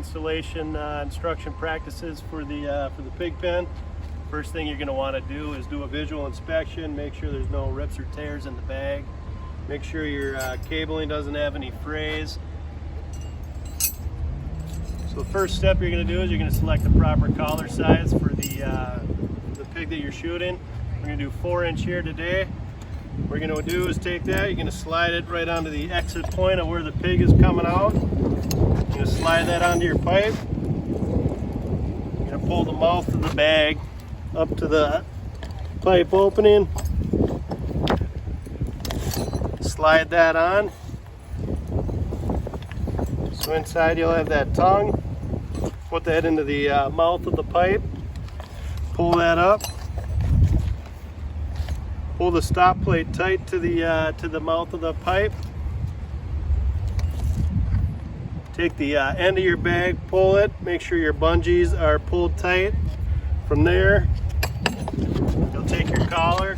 installation instruction practices for the pig pen. First thing you're going to want to do is do a visual inspection. Make sure there's no rips or tears in the bag. Make sure your cabling doesn't have any frays. So the first step you're going to do is you're going to select the proper collar size for the pig that you're shooting. We're going to do 4-inch here today. What we're going to do is take that, you're going to slide it right onto the exit point of where the pig is coming out. You're going to slide that onto your pipe. You're going to pull the mouth of the bag up to the pipe opening. Slide that on. So inside you'll have that tongue. Put that into the mouth of the pipe. Pull that up. Pull the stop plate tight to the mouth of the pipe. Take the end of your bag, pull it. Make sure your bungees are pulled tight. From there, you'll take your collar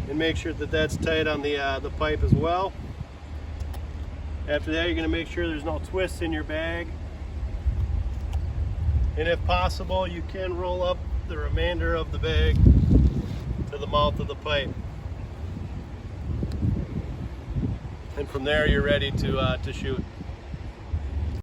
and make sure that that's tight on the pipe as well. After that, you're going to make sure there's no twists in your bag. And if possible, you can roll up the remainder of the bag to the mouth of the pipe. And from there, you're ready to shoot.